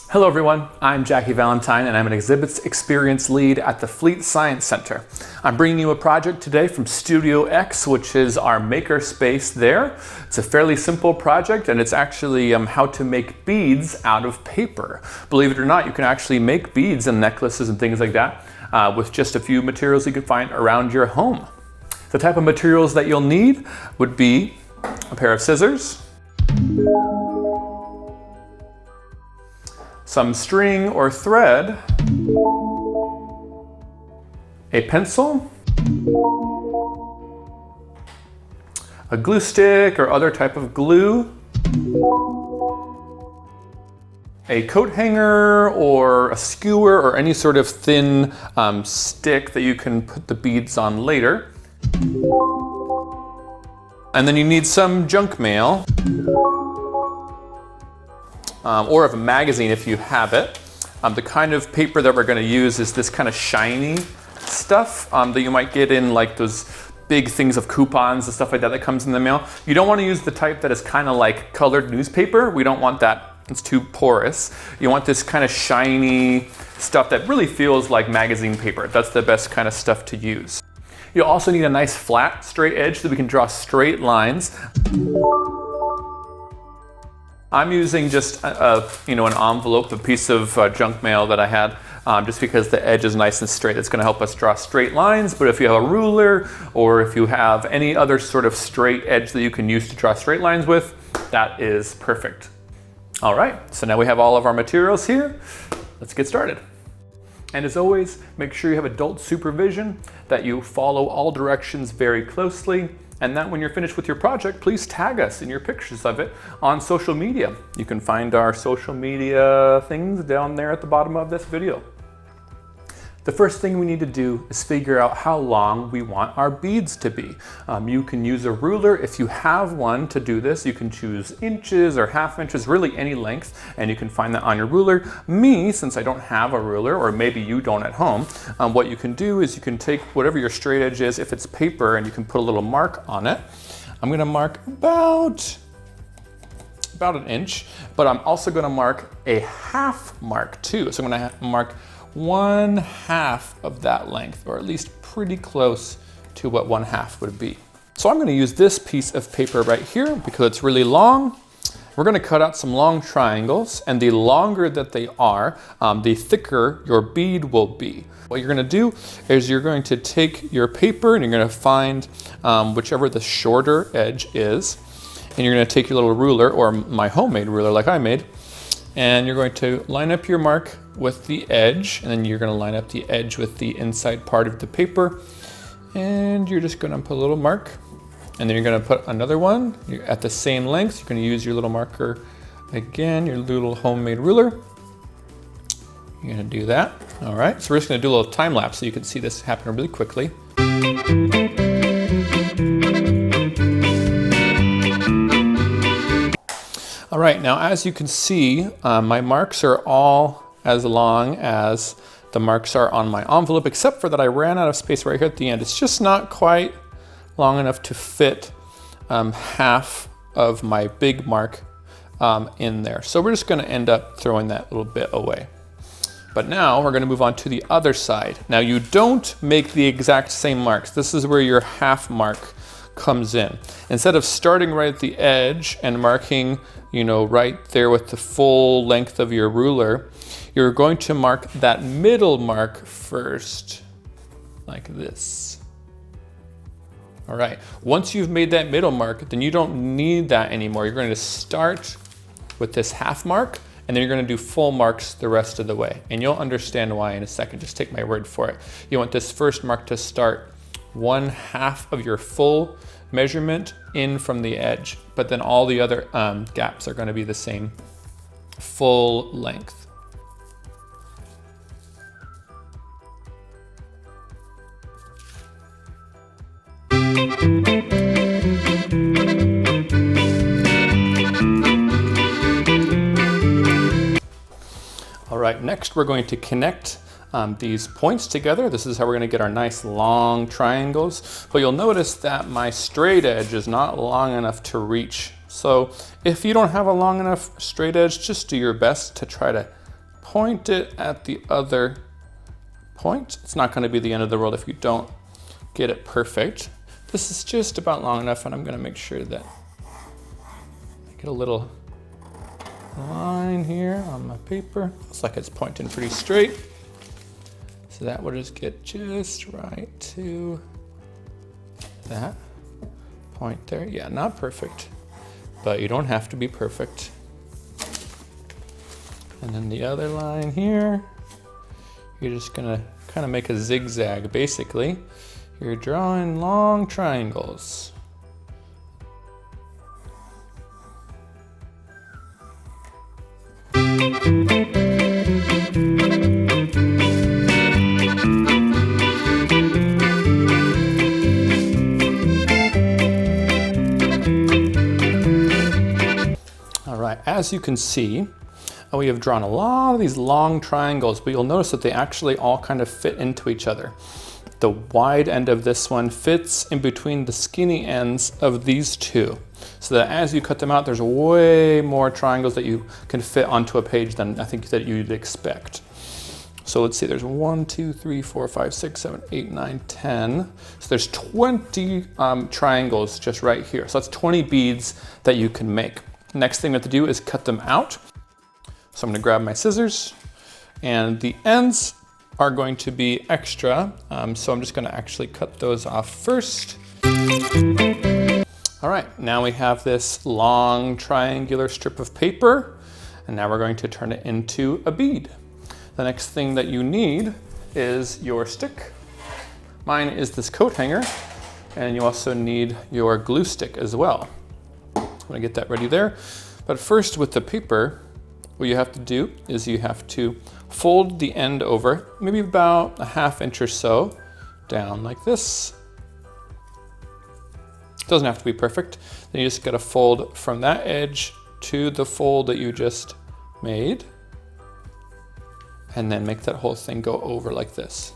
Hello everyone, I'm Jackie Valentine and I'm an Exhibits Experience Lead at the Fleet Science Center. I'm bringing you a project today from Studio X, which is our maker space there. It's a fairly simple project and it's actually how to make beads out of paper. Believe it or not, you can actually make beads and necklaces and things like that with just a few materials you can find around your home. The type of materials that you'll need would be a pair of scissors, some string or thread, a pencil, a glue stick or other type of glue, a coat hanger or a skewer or any sort of thin stick that you can put the beads on later. And then you need some junk mail. Or of a magazine if you have it. The kind of paper that we're going to use is this kind of shiny stuff that you might get in like those big things of coupons and stuff like that that comes in the mail. You don't want to use the type that is kind of like colored newspaper. We don't want that. It's too porous. You want this kind of shiny stuff that really feels like magazine paper. That's the best kind of stuff to use. You'll also need a nice flat straight edge so we can draw straight lines. I'm using just an envelope, a piece of junk mail that I had, just because the edge is nice and straight. It's going to help us draw straight lines, but if you have a ruler or if you have any other sort of straight edge that you can use to draw straight lines with, that is perfect. All right, so now we have all of our materials here. Let's get started. And as always, make sure you have adult supervision, that you follow all directions very closely, and that when you're finished with your project, please tag us in your pictures of it on social media. You can find our social media things down there at the bottom of this video. The first thing we need to do is figure out how long we want our beads to be. You can use a ruler if you have one to do this. You can choose inches or half inches, really any length, and you can find that on your ruler. Me, since I don't have a ruler, or maybe you don't at home, what you can do is you can take whatever your straight edge is, if it's paper, and you can put a little mark on it. I'm gonna mark about an inch, but I'm also gonna mark a half mark too. So I'm gonna mark 1/2 of that length, or at least pretty close to what 1/2 would be. So I'm going to use this piece of paper right here because it's really long. We're going to cut out some long triangles, and the longer that they are, the thicker your bead will be. What you're going to do is you're going to take your paper and you're going to find whichever the shorter edge is, and you're going to take your little ruler, or my homemade ruler like I made, and you're going to line up your mark with the edge, and then you're going to line up the edge with the inside part of the paper, and you're just going to put a little mark, and then you're going to put another one at the same length. You're going to use your little marker again, your little homemade ruler. You're going to do that. All right, so we're just going to do a little time lapse so you can see this happen really quickly. All right, now as you can see, my marks are all as long as the marks are on my envelope, except for that I ran out of space right here at the end. It's just not quite long enough to fit half of my big mark in there. So we're just gonna end up throwing that little bit away. But now we're gonna move on to the other side. Now you don't make the exact same marks. This is where your half mark comes in. Instead of starting right at the edge and marking, right there with the full length of your ruler, you're going to mark that middle mark first, like this. All right, once you've made that middle mark, then you don't need that anymore. You're going to start with this half mark, and then you're going to do full marks the rest of the way. And you'll understand why in a second, just take my word for it. You want this first mark to start 1/2 of your full measurement in from the edge, but then all the other gaps are going to be the same full length. All right, next we're going to connect these points together. This is how we're going to get our nice long triangles. But you'll notice that my straight edge is not long enough to reach. So if you don't have a long enough straight edge, just do your best to try to point it at the other point. It's not going to be the end of the world if you don't get it perfect. This is just about long enough, and I'm going to make sure that I get a little line here on my paper. Looks like it's pointing pretty straight. So that will just get just right to that point there. Yeah, not perfect, but you don't have to be perfect. And then the other line here, you're just gonna kind of make a zigzag. Basically, you're drawing long triangles. As you can see, we have drawn a lot of these long triangles, but you'll notice that they actually all kind of fit into each other. The wide end of this one fits in between the skinny ends of these two, so that as you cut them out, there's way more triangles that you can fit onto a page than I think that you'd expect. So let's see, there's 1, 2, 3, 4, 5, 6, 7, 8, 9, 10. So there's 20 triangles just right here. So that's 20 beads that you can make. Next thing we have to do is cut them out. So I'm gonna grab my scissors, and the ends are going to be extra. So I'm just gonna actually cut those off first. All right, now we have this long triangular strip of paper, and now we're going to turn it into a bead. The next thing that you need is your stick. Mine is this coat hanger, and you also need your glue stick as well. I'm gonna get that ready there. But first, with the paper, what you have to do is you have to fold the end over, maybe about a ½ inch or so, down like this. Doesn't have to be perfect. Then you just gotta fold from that edge to the fold that you just made, and then make that whole thing go over like this.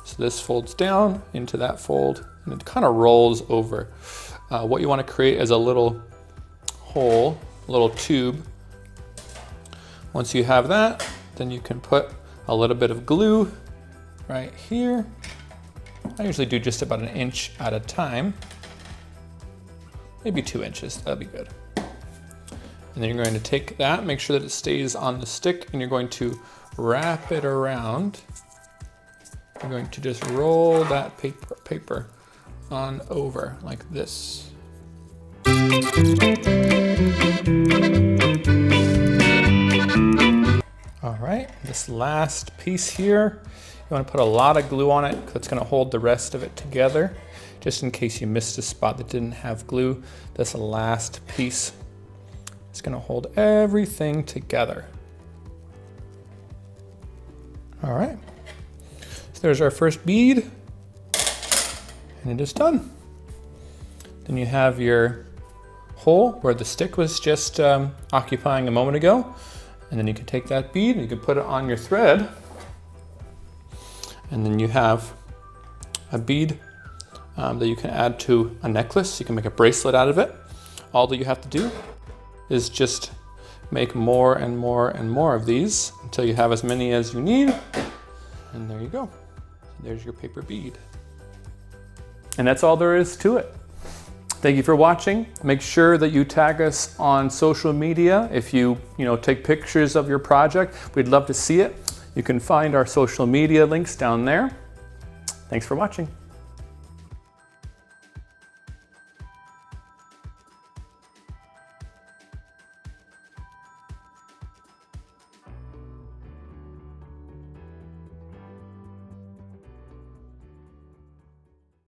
So this folds down into that fold, and it kind of rolls over. What you wanna create is a little hole, a little tube. Once you have that, then you can put a little bit of glue right here. I usually do just about 1 inch at a time. Maybe 2 inches, that'd be good. And then you're going to take that, make sure that it stays on the stick, and you're going to wrap it around. You're going to just roll that paper on over like this. All right, this last piece here, you want to put a lot of glue on it because it's going to hold the rest of it together. Just in case you missed a spot that didn't have glue, this last piece is going to hold everything together. All right, so there's our first bead, and it is done. Then you have your hole where the stick was just occupying a moment ago. And then you can take that bead and you can put it on your thread. And then you have a bead that you can add to a necklace. You can make a bracelet out of it. All that you have to do is just make more and more and more of these until you have as many as you need. And there you go. There's your paper bead. And that's all there is to it. Thank you for watching. Make sure that you tag us on social media if you take pictures of your project. We'd love to see it. You can find our social media links down there. Thanks for watching.